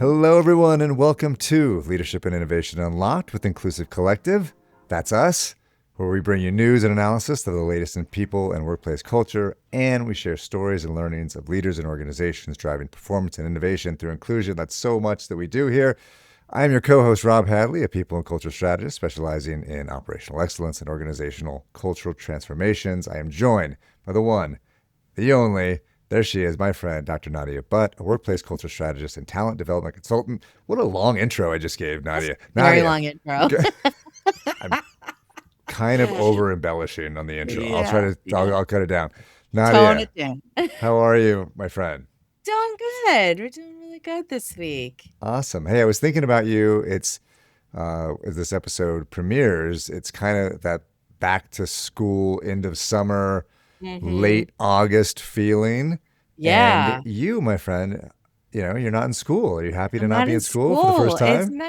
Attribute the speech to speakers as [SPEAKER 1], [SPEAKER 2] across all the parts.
[SPEAKER 1] Hello, everyone, and welcome to Leadership and Innovation Unlocked with Inclusive Collective. That's us, where we bring you news and analysis of the latest in people and workplace culture, and we share stories and learnings of leaders and organizations driving performance and innovation through inclusion. That's so much that we do here. I am your co-host, Rob Hadley, a people and culture strategist specializing in operational excellence and organizational cultural transformations. I am joined by the one, the only, there she is, my friend, Dr. Nadia Butt, a workplace culture strategist and talent development consultant. What a long intro I just gave, Nadia.
[SPEAKER 2] Very long intro.
[SPEAKER 1] I'm kind of over embellishing on the intro.
[SPEAKER 2] Yeah,
[SPEAKER 1] I'll cut it down.
[SPEAKER 2] Tone
[SPEAKER 1] Nadia,
[SPEAKER 2] it down.
[SPEAKER 1] how are you, my friend?
[SPEAKER 2] Doing good. We're doing really good this week.
[SPEAKER 1] Awesome. Hey, I was thinking about you. It's as this episode premieres, it's kind of that back to school, end of summer, late August feeling.
[SPEAKER 2] Yeah.
[SPEAKER 1] And you, my friend, you're not in school. Are you happy to
[SPEAKER 2] I'm
[SPEAKER 1] not be in school for the first time?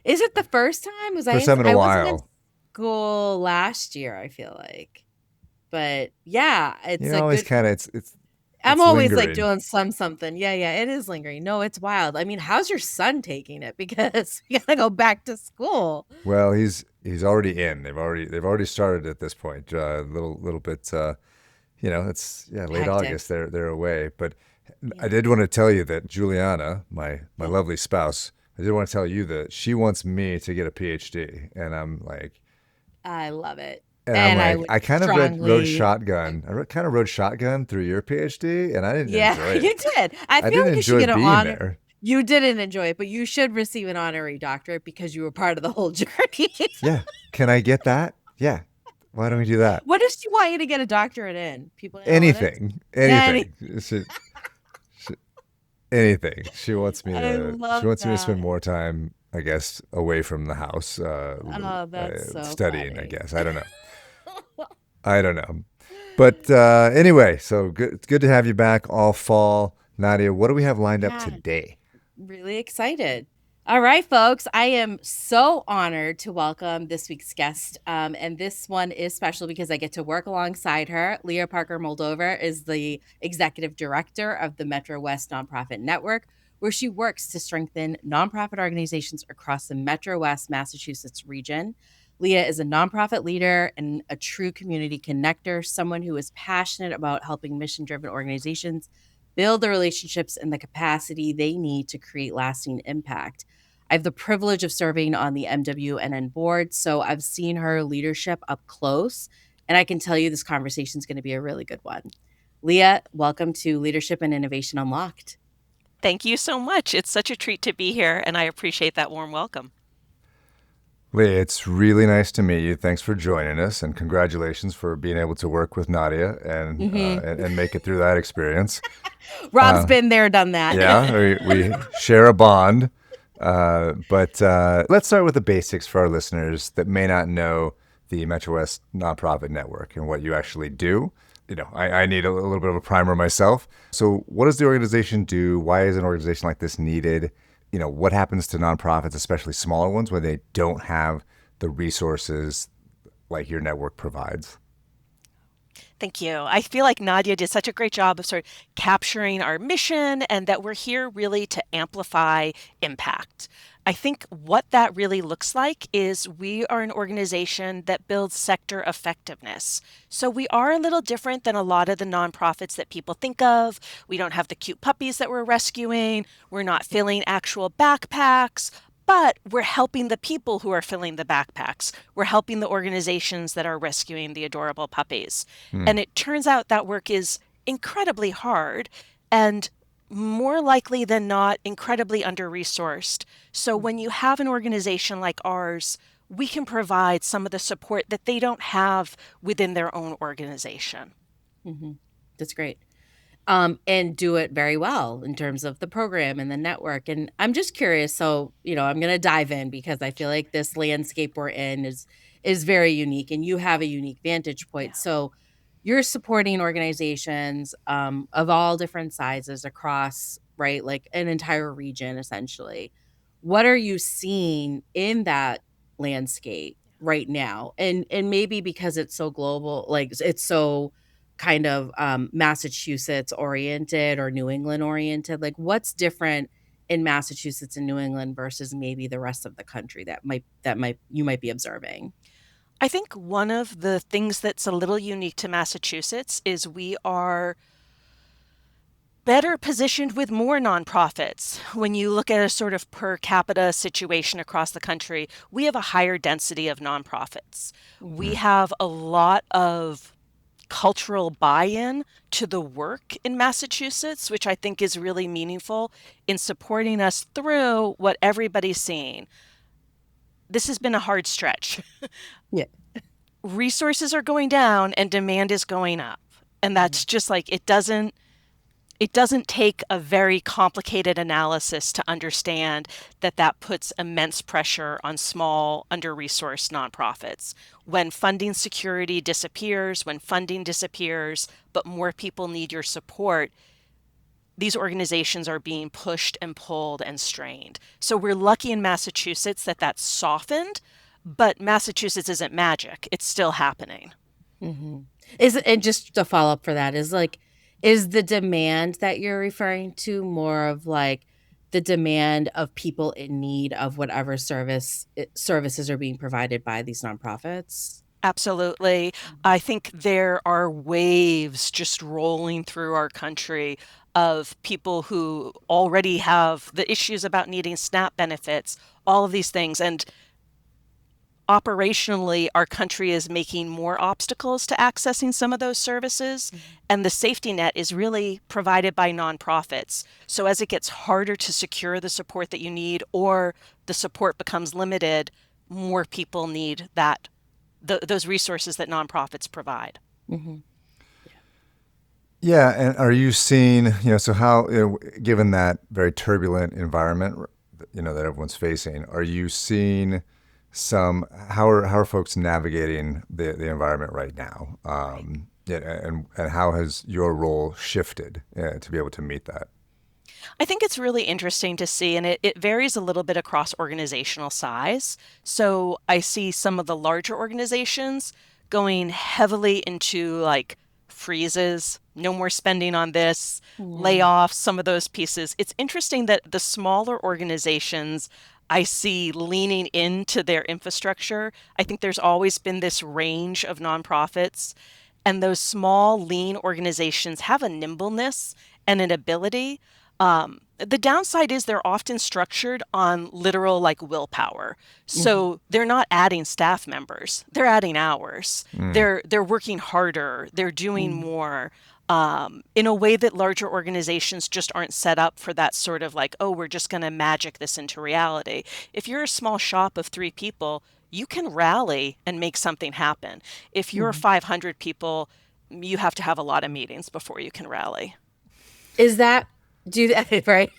[SPEAKER 2] Is it the first time?
[SPEAKER 1] First time in a
[SPEAKER 2] I wasn't in
[SPEAKER 1] while.
[SPEAKER 2] school last year, I feel like. But yeah, it's a
[SPEAKER 1] always
[SPEAKER 2] good.
[SPEAKER 1] kind of it's
[SPEAKER 2] I'm always like
[SPEAKER 1] lingering.
[SPEAKER 2] doing something. Yeah, it is lingering. No, it's wild. I mean, how's your son taking it? Because we gotta go back to school.
[SPEAKER 1] Well, he's already in. They've already started at this point. Little bit. It's late
[SPEAKER 2] Hectic.
[SPEAKER 1] August. They're away. But
[SPEAKER 2] Yeah.
[SPEAKER 1] I did want to tell you that Juliana, my lovely spouse, I did want to tell you that she wants me to get a PhD, and I'm like,
[SPEAKER 2] I love it.
[SPEAKER 1] and
[SPEAKER 2] And I
[SPEAKER 1] I'm like,
[SPEAKER 2] would
[SPEAKER 1] I kind of rode
[SPEAKER 2] strongly.
[SPEAKER 1] shotgun. kind of rode shotgun through your PhD, and I didn't
[SPEAKER 2] Yeah,
[SPEAKER 1] enjoy it.
[SPEAKER 2] you did. I
[SPEAKER 1] I
[SPEAKER 2] feel
[SPEAKER 1] didn't
[SPEAKER 2] like you should
[SPEAKER 1] enjoy
[SPEAKER 2] get an
[SPEAKER 1] being
[SPEAKER 2] honor.
[SPEAKER 1] there.
[SPEAKER 2] You didn't enjoy it, but you should receive an honorary doctorate because you were part of the whole journey.
[SPEAKER 1] Yeah, can I get that? Yeah, why don't we do that?
[SPEAKER 2] What does she want you to get a doctorate in? People analytics?
[SPEAKER 1] Anything. Anything. She wants me
[SPEAKER 2] I
[SPEAKER 1] to.
[SPEAKER 2] love
[SPEAKER 1] She wants me to
[SPEAKER 2] that.
[SPEAKER 1] spend more time, I guess, away from the house,
[SPEAKER 2] Oh, that's so
[SPEAKER 1] studying. I
[SPEAKER 2] funny.
[SPEAKER 1] guess I don't know. I don't know. But anyway, so good. It's good to have you back all fall, Nadia. What do we have lined up
[SPEAKER 2] Yeah.
[SPEAKER 1] today?
[SPEAKER 2] Really excited. All right, folks. I am so honored to welcome this week's guest. And this one is special because I get to work alongside her. Leah Parker-Moldover is the executive director of the MetroWest Nonprofit Network, where she works to strengthen nonprofit organizations across the MetroWest Massachusetts region. Leah is a nonprofit leader and a true community connector, someone who is passionate about helping mission-driven organizations build the relationships and the capacity they need to create lasting impact. I have the privilege of serving on the MWNN board, so I've seen her leadership up close, and I can tell you this conversation is going to be a really good one. Leah, welcome to Leadership and Innovation Unlocked.
[SPEAKER 3] Thank you so much. It's such a treat to be here, and I appreciate that warm welcome.
[SPEAKER 1] Leah, it's really nice to meet you. Thanks for joining us, and congratulations for being able to work with Nadia and make it through that experience.
[SPEAKER 2] Rob's been there, done that.
[SPEAKER 1] Yeah, we share a bond. But let's start with the basics for our listeners that may not know the MetroWest Nonprofit Network and what you actually do. I need a little bit of a primer myself. So what does the organization do? Why is an organization like this needed? What happens to nonprofits, especially smaller ones, when they don't have the resources like your network provides?
[SPEAKER 3] Thank you. I feel like Nadia did such a great job of sort of capturing our mission and that we're here really to amplify impact. I think what that really looks like is we are an organization that builds sector effectiveness. So we are a little different than a lot of the nonprofits that people think of. We don't have the cute puppies that we're rescuing. We're not filling actual backpacks. But we're helping the people who are filling the backpacks. We're helping the organizations that are rescuing the adorable puppies. And it turns out that work is incredibly hard and more likely than not incredibly under-resourced. So when you have an organization like ours, we can provide some of the support that they don't have within their own organization.
[SPEAKER 2] That's great. And do it very well in terms of the program and the network. And I'm just curious. So, I'm going to dive in because I feel like this landscape we're in is very unique and you have a unique vantage point.
[SPEAKER 3] Yeah.
[SPEAKER 2] So you're supporting organizations of all different sizes across, right, like an entire region, essentially. What are you seeing in that landscape right now? And maybe because it's so global, like it's so kind of Massachusetts oriented or New England oriented, like what's different in Massachusetts and New England versus maybe the rest of the country that you might be observing?
[SPEAKER 3] I think one of the things that's a little unique to Massachusetts is we are better positioned with more nonprofits. When you look at a sort of per capita situation across the country, we have a higher density of nonprofits. We have a lot of cultural buy-in to the work in Massachusetts, which I think is really meaningful in supporting us through what everybody's seeing. This has been a hard stretch.
[SPEAKER 2] Yeah.
[SPEAKER 3] Resources are going down and demand is going up. And that's just like, it doesn't take a very complicated analysis to understand that that puts immense pressure on small, under-resourced nonprofits. When funding security disappears, when funding disappears, but more people need your support, these organizations are being pushed and pulled and strained. So we're lucky in Massachusetts that that's softened, but Massachusetts isn't magic. It's still happening.
[SPEAKER 2] And just to follow up for that is the demand that you're referring to more of like the demand of people in need of whatever services are being provided by these nonprofits?
[SPEAKER 3] Absolutely. I think there are waves just rolling through our country of people who already have the issues about needing SNAP benefits, all of these things. And operationally, our country is making more obstacles to accessing some of those services. And the safety net is really provided by nonprofits. So as it gets harder to secure the support that you need, or the support becomes limited, more people need those resources that nonprofits provide.
[SPEAKER 1] Yeah, and are you seeing, so how, given that very turbulent environment, that everyone's facing, are you seeing how are folks navigating the environment right now? Yeah, and how has your role shifted to be able to meet that?
[SPEAKER 3] I think it's really interesting to see, and it varies a little bit across organizational size. So I see some of the larger organizations going heavily into like freezes, no more spending on this, layoffs, some of those pieces. It's interesting that the smaller organizations I see leaning into their infrastructure. I think there's always been this range of nonprofits, and those small, lean organizations have a nimbleness and an ability. The downside is they're often structured on literal like willpower. So they're not adding staff members, they're adding hours. They're working harder, they're doing more. In a way that larger organizations just aren't set up for that sort of like, oh, we're just going to magic this into reality. If you're a small shop of 3 people, you can rally and make something happen. If you're 500 people, you have to have a lot of meetings before you can rally.
[SPEAKER 2] Is that right?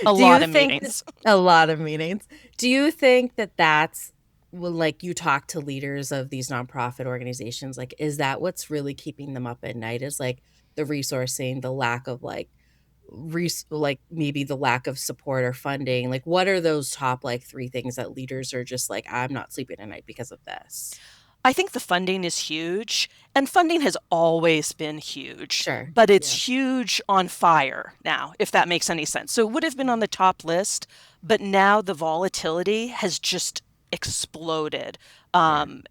[SPEAKER 3] A lot of meetings.
[SPEAKER 2] A lot of meetings. Do you think that that's like you talk to leaders of these nonprofit organizations, like is that what's really keeping them up at night, is like the resourcing, the lack of like maybe the lack of support or funding? Like what are those top like 3 things that leaders are just like, I'm not sleeping at night because of this?
[SPEAKER 3] I think the funding is huge, and funding has always been huge.
[SPEAKER 2] Sure.
[SPEAKER 3] But it's huge on fire now, if that makes any sense. So it would have been on the top list, but now the volatility has just exploded. And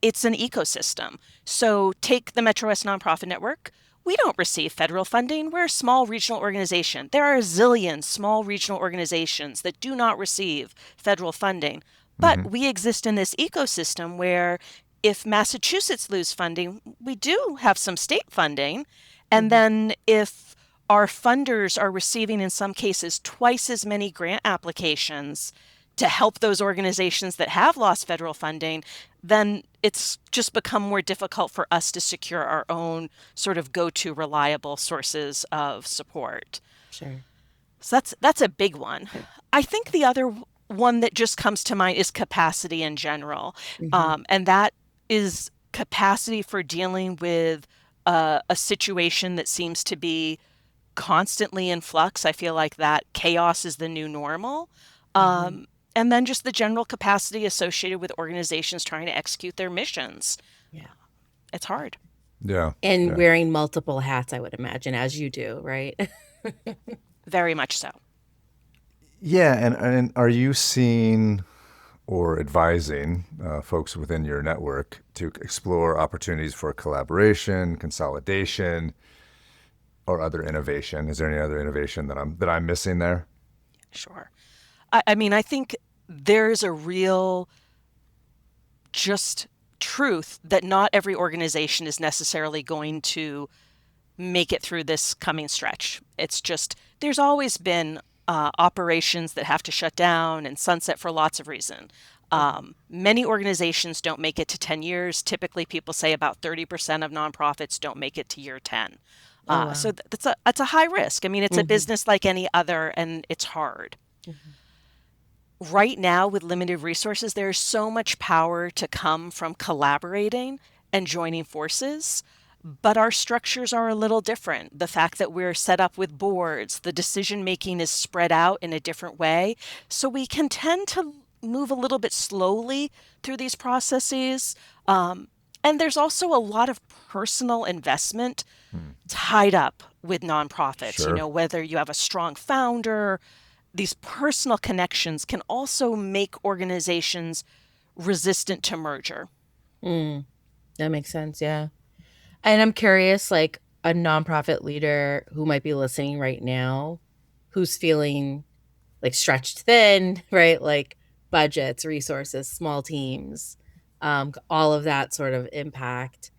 [SPEAKER 3] it's an ecosystem. So take the MetroWest Nonprofit Network. We don't receive federal funding. We're a small regional organization. There are a zillion small regional organizations that do not receive federal funding. But we exist in this ecosystem where if Massachusetts lose funding, we do have some state funding. And then if our funders are receiving, in some cases, twice as many grant applications to help those organizations that have lost federal funding, then it's just become more difficult for us to secure our own sort of go-to reliable sources of support.
[SPEAKER 2] Sure.
[SPEAKER 3] So that's a big one. I think the other one that just comes to mind is capacity in general. And that is capacity for dealing with a situation that seems to be constantly in flux. I feel like that chaos is the new normal. And then just the general capacity associated with organizations trying to execute their missions.
[SPEAKER 2] Yeah.
[SPEAKER 3] It's hard.
[SPEAKER 1] Yeah.
[SPEAKER 2] And wearing multiple hats, I would imagine, as you do, right?
[SPEAKER 3] Very much so.
[SPEAKER 1] Yeah, and are you seeing or advising folks within your network to explore opportunities for collaboration, consolidation, or other innovation? Is there any other innovation that I'm missing there?
[SPEAKER 3] Sure. I mean, I think there's a real just truth that not every organization is necessarily going to make it through this coming stretch. It's just, there's always been operations that have to shut down and sunset for lots of reasons. Many organizations don't make it to 10 years. Typically, people say about 30% of nonprofits don't make it to year 10.
[SPEAKER 2] Oh, wow.
[SPEAKER 3] So that's a high risk. I mean, it's a business like any other, and it's hard. Right now, with limited resources, there's so much power to come from collaborating and joining forces. But our structures are a little different. The fact that we're set up with boards, the decision making is spread out in a different way. So we can tend to move a little bit slowly through these processes. And there's also a lot of personal investment tied up with nonprofits. You
[SPEAKER 1] Sure.
[SPEAKER 3] know, whether you have a strong founder, these personal connections can also make organizations resistant to merger.
[SPEAKER 2] That makes sense. Yeah. And I'm curious, like a nonprofit leader who might be listening right now, who's feeling like stretched thin, right? Like budgets, resources, small teams, all of that sort of impact.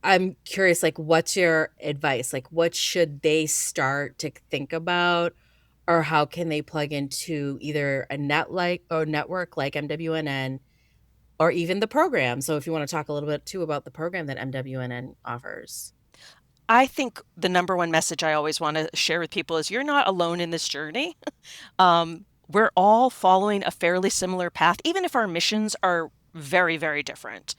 [SPEAKER 2] I'm curious, like, what's your advice? Like, what should they start to think about, or how can they plug into either a network like MWNN, or even the program? So, if you want to talk a little bit too about the program that MWNN offers.
[SPEAKER 3] I think the number one message I always want to share with people is you're not alone in this journey. We're all following a fairly similar path, even if our missions are very, very different.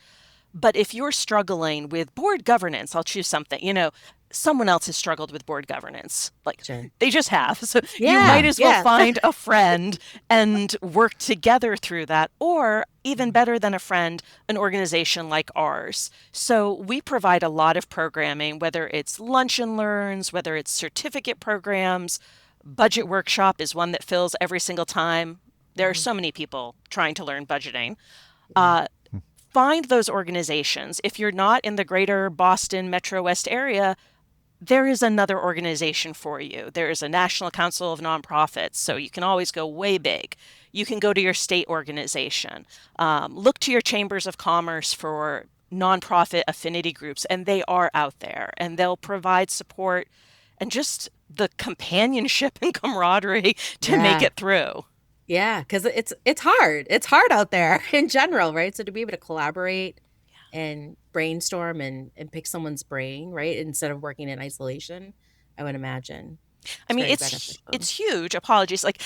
[SPEAKER 3] But if you're struggling with board governance, I'll choose something, someone else has struggled with board governance. Like
[SPEAKER 2] Sure.
[SPEAKER 3] they just have. So you
[SPEAKER 2] Yeah,
[SPEAKER 3] might as well
[SPEAKER 2] yeah.
[SPEAKER 3] find a friend and work together through that. Or even better than a friend, an organization like ours. So we provide a lot of programming, whether it's lunch and learns, whether it's certificate programs. Budget workshop is one that fills every single time. There are so many people trying to learn budgeting. Find those organizations. If you're not in the greater Boston MetroWest area, there is another organization for you. There is a National Council of Nonprofits, so you can always go way big. You can go to your state organization. Look to your chambers of commerce for nonprofit affinity groups, and they are out there, and they'll provide support and just the companionship and camaraderie to make
[SPEAKER 2] Yeah.
[SPEAKER 3] it through.
[SPEAKER 2] Yeah, because it's hard. It's hard out there in general, right? So to be able to collaborate and brainstorm and pick someone's brain, right, instead of working in isolation, I would imagine
[SPEAKER 3] I
[SPEAKER 2] it's
[SPEAKER 3] mean,
[SPEAKER 2] very
[SPEAKER 3] it's
[SPEAKER 2] beneficial.
[SPEAKER 3] it's huge. Apologies. Like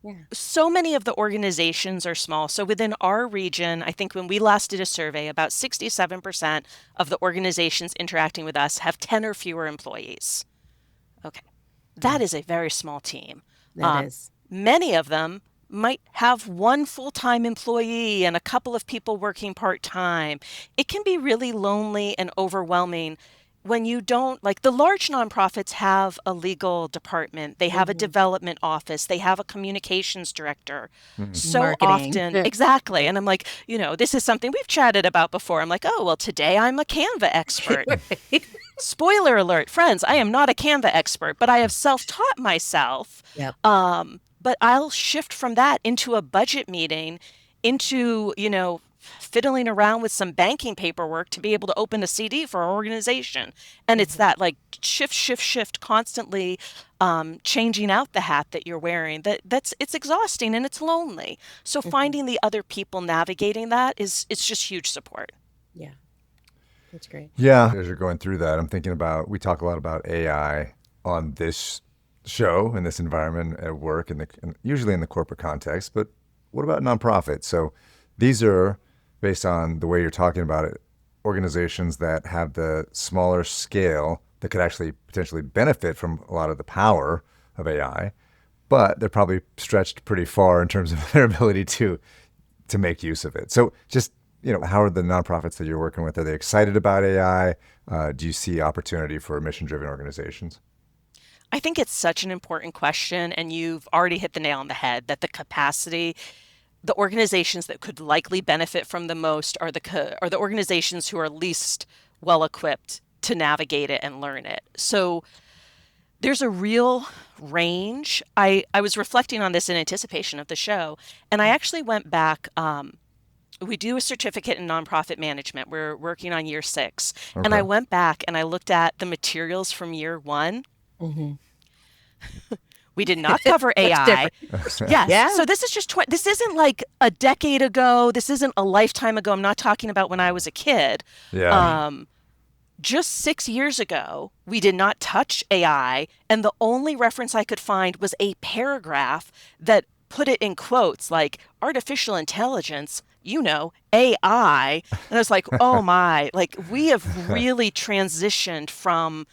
[SPEAKER 2] Yeah.
[SPEAKER 3] so many of the organizations are small. So within our region, I think when we last did a survey, about 67% of the organizations interacting with us have 10 or fewer employees. Okay.
[SPEAKER 2] Yeah,
[SPEAKER 3] That is a very small team.
[SPEAKER 2] that is.
[SPEAKER 3] Many of them might have one full-time employee and a couple of people working part-time. It can be really lonely and overwhelming when you don't, like the large nonprofits have a legal department, they have a development office, they have a communications director. So
[SPEAKER 2] Marketing.
[SPEAKER 3] often, exactly. And I'm like, this is something we've chatted about before. I'm like, oh, well, today I'm a Canva expert.
[SPEAKER 2] Right.
[SPEAKER 3] Spoiler alert, friends, I am not a Canva expert, but I have self-taught myself.
[SPEAKER 2] Yep.
[SPEAKER 3] But I'll shift from that into a budget meeting, into, fiddling around with some banking paperwork to be able to open a CD for our organization. And it's that like shift, constantly changing out the hat that you're wearing. It's exhausting and it's lonely. So finding the other people navigating that it's just huge support.
[SPEAKER 2] Yeah, that's great.
[SPEAKER 1] Yeah. As you're going through that, I'm thinking about, we talk a lot about AI on this show in this environment at work and usually in the corporate context, but what about nonprofits? So these are, based on the way you're talking about it, organizations that have the smaller scale that could actually potentially benefit from a lot of the power of AI, but they're probably stretched pretty far in terms of their ability to make use of it. So just, how are the nonprofits that you're working with? Are they excited about AI? Do you see opportunity for mission-driven organizations?
[SPEAKER 3] I think it's such an important question, and you've already hit the nail on the head that the organizations that could likely benefit from the most are the organizations who are least well equipped to navigate it and learn it. So there's a real range. I was reflecting on this in anticipation of the show, and I actually went back. We do a certificate in nonprofit management. We're working on year 6. And I
[SPEAKER 1] Okay.
[SPEAKER 3] went back and I looked at the materials from year 1.
[SPEAKER 2] Mm-hmm.
[SPEAKER 3] We did not cover
[SPEAKER 2] Much
[SPEAKER 3] AI.
[SPEAKER 2] different.
[SPEAKER 3] Yes.
[SPEAKER 2] Yeah.
[SPEAKER 3] So this is just this isn't like a decade ago. This isn't a lifetime ago. I'm not talking about when I was a kid.
[SPEAKER 1] Yeah.
[SPEAKER 3] Just 6 years ago, we did not touch AI, and the only reference I could find was a paragraph that put it in quotes like artificial intelligence, AI. And I was like, oh my, like we have really transitioned from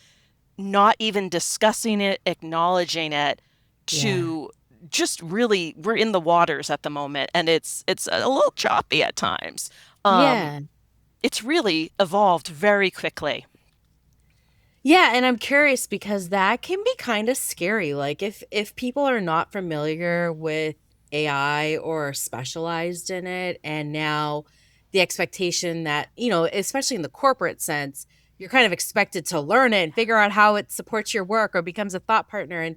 [SPEAKER 3] not even discussing it, acknowledging it,
[SPEAKER 2] Yeah.
[SPEAKER 3] to just really we're in the waters at the moment, and it's a little choppy at times. Um,
[SPEAKER 2] Yeah.
[SPEAKER 3] it's really evolved very quickly.
[SPEAKER 2] Yeah, and I'm curious because that can be kind of scary. Like if people are not familiar with AI or specialized in it, and now the expectation that, especially in the corporate sense, you're kind of expected to learn it and figure out how it supports your work or becomes a thought partner. And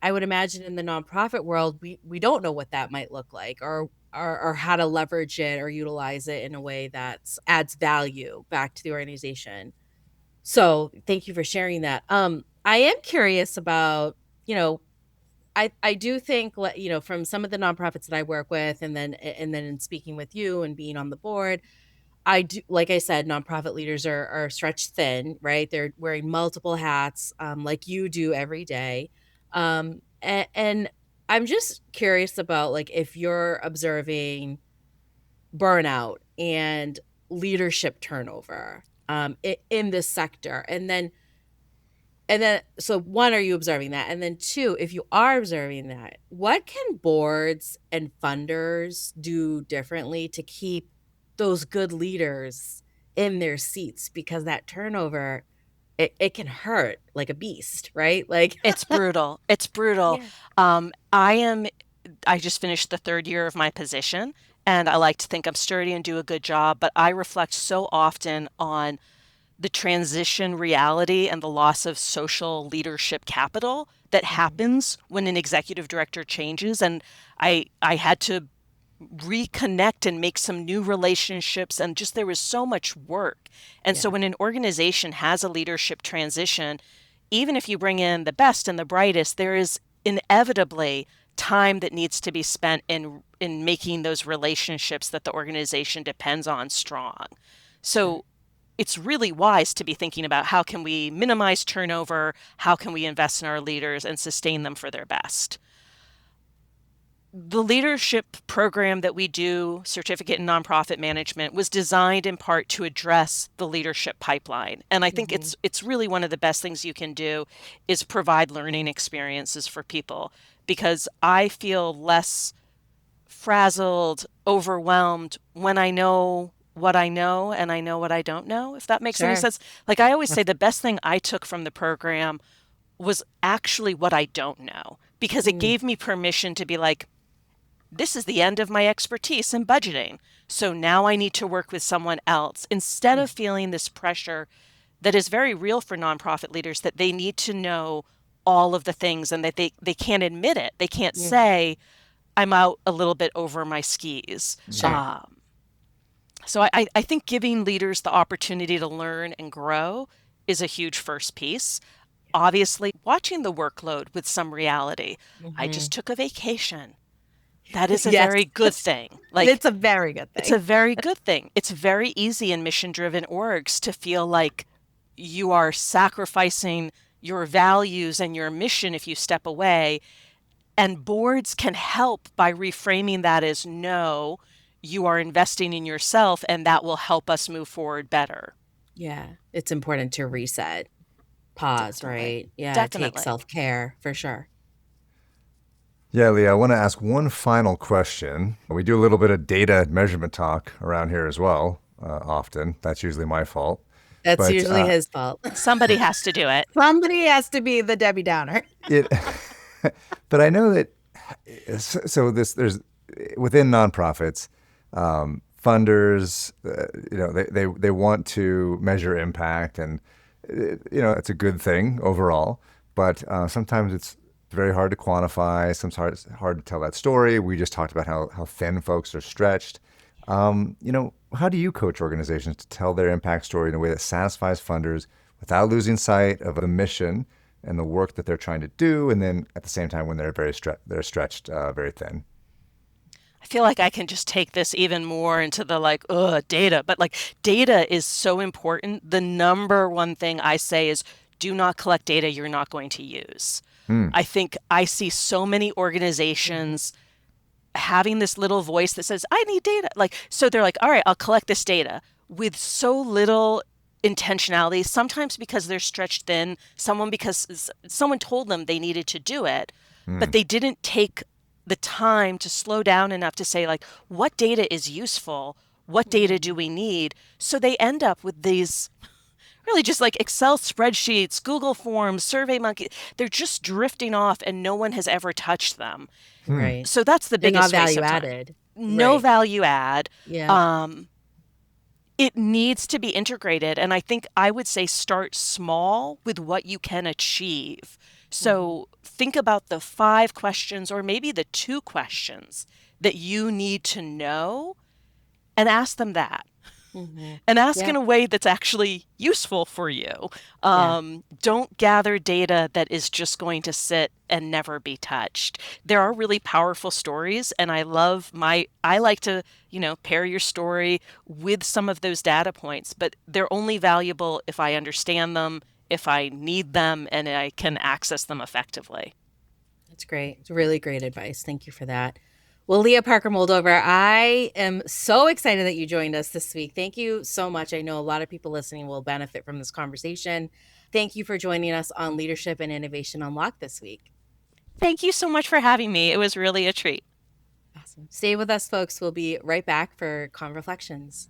[SPEAKER 2] I would imagine in the nonprofit world, we don't know what that might look like, or how to leverage it or utilize it in a way that adds value back to the organization. So thank you for sharing that. I am curious about, I do think, from some of the nonprofits that I work with, and then in speaking with you and being on the board, I do, like I said, nonprofit leaders are stretched thin, right? They're wearing multiple hats, like you do every day. And I'm just curious about, like, if you're observing burnout and leadership turnover in this sector. And then, so one, are you observing that? And then two, if you are observing that, what can boards and funders do differently to keep those good leaders in their seats? Because that turnover, it can hurt like a beast, right? Like,
[SPEAKER 3] It's brutal. It's brutal.
[SPEAKER 2] yeah.
[SPEAKER 3] Um, I am, I just finished the 3rd year of my position, and I like to think I'm sturdy and do a good job, but I reflect so often on the transition reality and the loss of social leadership capital that
[SPEAKER 2] Mhm.
[SPEAKER 3] happens when an executive director changes. And I had to reconnect and make some new relationships, and just there was so much work. And so
[SPEAKER 2] Yeah.
[SPEAKER 3] when an organization has a leadership transition, even if you bring in the best and the brightest, there is inevitably time that needs to be spent in making those relationships that the organization depends on strong.
[SPEAKER 2] Sure.
[SPEAKER 3] So it's really wise to be thinking about how can we minimize turnover, how can we invest in our leaders and sustain them for their best. The leadership program that we do, Certificate in Nonprofit Management, was designed in part to address the leadership pipeline. And I think
[SPEAKER 2] Hmm.
[SPEAKER 3] it's really one of the best things you can do is provide learning experiences for people, because I feel less frazzled, overwhelmed when I know what I know and I know what I don't know, if that makes any
[SPEAKER 2] Sure.
[SPEAKER 3] sense. Like I always say, the best thing I took from the program was actually what I don't know, because it
[SPEAKER 2] Mm,
[SPEAKER 3] gave me permission to be like, this is the end of my expertise in budgeting. So now I need to work with someone else, instead
[SPEAKER 2] yeah.
[SPEAKER 3] of feeling this pressure that is very real for nonprofit leaders, that they need to know all of the things and that they can't admit it. They can't
[SPEAKER 2] Mm,
[SPEAKER 3] say, I'm out a little bit over my skis.
[SPEAKER 2] sure.
[SPEAKER 3] So I think giving leaders the opportunity to learn and grow is a huge first piece. Obviously, watching the workload with some reality. I
[SPEAKER 2] Hmm.
[SPEAKER 3] just took a vacation. That is a
[SPEAKER 2] Yes.
[SPEAKER 3] very good thing. Like,
[SPEAKER 2] It's a very good
[SPEAKER 3] it's
[SPEAKER 2] thing.
[SPEAKER 3] a very good thing. It's very easy in mission driven orgs to feel like you are sacrificing your values and your mission if you step away. And boards can help by reframing that as no, you are investing in yourself, and that will help us move forward better.
[SPEAKER 2] Yeah. It's important to reset, pause,
[SPEAKER 3] Definitely.
[SPEAKER 2] right? Yeah. Take
[SPEAKER 3] Definitely.
[SPEAKER 2] self-care for sure.
[SPEAKER 1] Yeah, Leah, I want to ask one final question. We do a little bit of data measurement talk around here as well, often. That's usually my fault.
[SPEAKER 2] That's
[SPEAKER 1] But
[SPEAKER 2] usually his fault.
[SPEAKER 3] Somebody has to do it.
[SPEAKER 2] Somebody has to be the Debbie Downer.
[SPEAKER 1] it, but I know that there's within nonprofits, funders, they want to measure impact, and it's a good thing overall. But sometimes it's very hard to quantify. Sometimes it's hard to tell that story. We just talked about how thin folks are stretched. How do you coach organizations to tell their impact story in a way that satisfies funders without losing sight of the mission and the work that they're trying to do, and then at the same time when they're stretched very thin?
[SPEAKER 3] I feel like I can just take this even more into the data, but data is so important. The number one thing I say is do not collect data you're not going to use. I think I see so many organizations having this little voice that says, I need data. So they're like, all right, I'll collect this data with so little intentionality, sometimes because they're stretched thin, because someone told them they needed to do it, but they didn't take the time to slow down enough to say, what data is useful? What data do we need? So they end up with these really just Excel spreadsheets, Google Forms, SurveyMonkey. They're just drifting off and no one has ever touched them.
[SPEAKER 2] Right.
[SPEAKER 3] So that's the
[SPEAKER 2] They're not
[SPEAKER 3] biggest waste
[SPEAKER 2] value
[SPEAKER 3] of time.
[SPEAKER 2] added.
[SPEAKER 3] No
[SPEAKER 2] Right.
[SPEAKER 3] value add.
[SPEAKER 2] Yeah.
[SPEAKER 3] It needs to be integrated. And I think I would say start small with what you can achieve. So think about the 5 questions or maybe the 2 questions that you need to know and ask them that. And ask in a way that's actually useful for you. Don't gather data that is just going to sit and never be touched. There are really powerful stories, and I like to, pair your story with some of those data points, but they're only valuable if I understand them, if I need them, and I can access them effectively.
[SPEAKER 2] That's great. It's really great advice. Thank you for that. Well, Leah Parker-Moldover, I am so excited that you joined us this week. Thank you so much. I know a lot of people listening will benefit from this conversation. Thank you for joining us on Leadership and Innovation Unlocked this week.
[SPEAKER 3] Thank you so much for having me. It was really a treat.
[SPEAKER 2] Awesome. Stay with us, folks. We'll be right back for Converflections.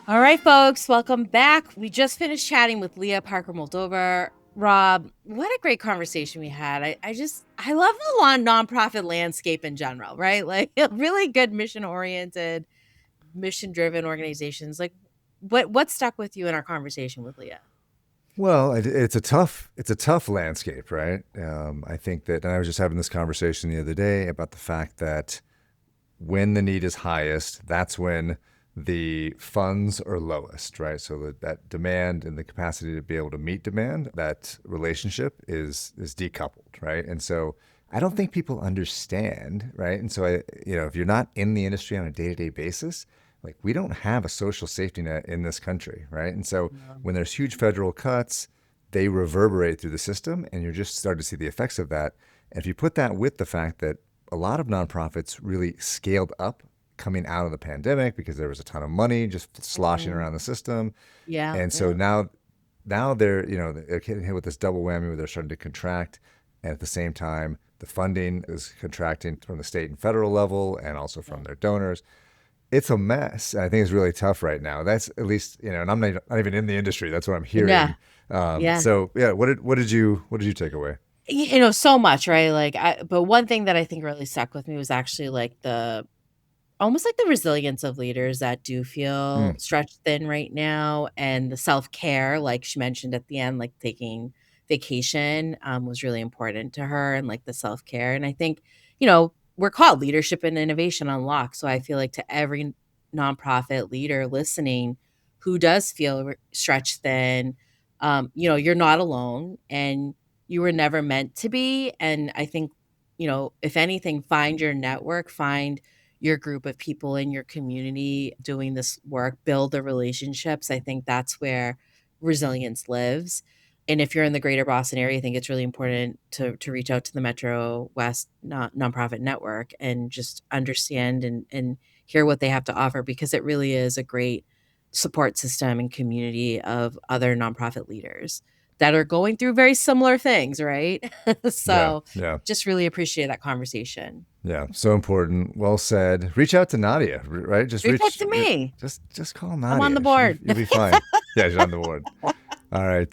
[SPEAKER 2] All right, folks, welcome back. We just finished chatting with Leah Parker-Moldover. Rob, what a great conversation we had. I love the nonprofit landscape in general, right? Really good mission-oriented, mission-driven organizations. What stuck with you in our conversation with Leah?
[SPEAKER 1] Well, it's a tough landscape, right? I think that, and I was just having this conversation the other day about the fact that when the need is highest, that's when the funds are lowest, right? So that demand and the capacity to be able to meet demand, that relationship is decoupled, right? And so I don't think people understand, right? And so if you're not in the industry on a day-to-day basis, we don't have a social safety net in this country, right? And so when there's huge federal cuts, they reverberate through the system, and you're just starting to see the effects of that. And if you put that with the fact that a lot of nonprofits really scaled up coming out of the pandemic because there was a ton of money just sloshing around the system.
[SPEAKER 2] Yeah.
[SPEAKER 1] And so now they're getting hit with this double whammy where they're starting to contract. And at the same time, the funding is contracting from the state and federal level and also from their donors. It's a mess. And I think it's really tough right now. That's at least, and I'm not even in the industry. That's what I'm hearing.
[SPEAKER 2] Yeah.
[SPEAKER 1] So yeah, what did you take away?
[SPEAKER 2] So much, right? But one thing that I think really stuck with me was actually almost the resilience of leaders that do feel stretched thin right now, and the self-care, like she mentioned at the end, taking vacation was really important to her, and the self-care. And I think, we're called Leadership and Innovation Unlocked. So I feel to every nonprofit leader listening who does feel stretched thin, you're not alone, and you were never meant to be. And I think, if anything, find your network, find your group of people in your community doing this work, build the relationships. I think that's where resilience lives. And if you're in the greater Boston area, I think it's really important to reach out to the MetroWest Nonprofit Network and just understand and hear what they have to offer, because it really is a great support system and community of other nonprofit leaders that are going through very similar things, right? So
[SPEAKER 1] Yeah.
[SPEAKER 2] just really appreciate that conversation.
[SPEAKER 1] Yeah, so important. Well said. Reach out to Nadia, right? Just
[SPEAKER 2] Reach out to me.
[SPEAKER 1] Just call Nadia.
[SPEAKER 2] I'm on the board.
[SPEAKER 1] You'll be fine. Yeah, she's on the board. All right.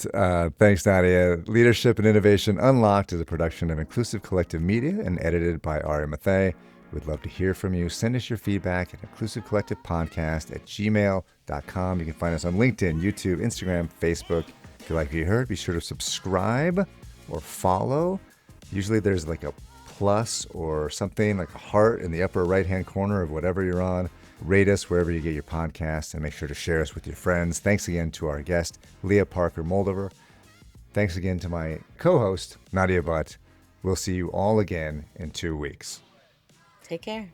[SPEAKER 1] Thanks, Nadia. Leadership and Innovation Unlocked is a production of Inclusive Collective Media and edited by Ari Mathey. We'd love to hear from you. Send us your feedback at inclusivecollectivepodcast@gmail.com. You can find us on LinkedIn, YouTube, Instagram, Facebook. If you like what you heard, be sure to subscribe or follow. Usually there's like a plus or something like a heart in the upper right-hand corner of whatever you're on. Rate us wherever you get your podcasts and make sure to share us with your friends. Thanks again to our guest, Leah Parker-Moldover. Thanks again to my co-host, Nadia Butt. We'll see you all again in 2 weeks.
[SPEAKER 2] Take care.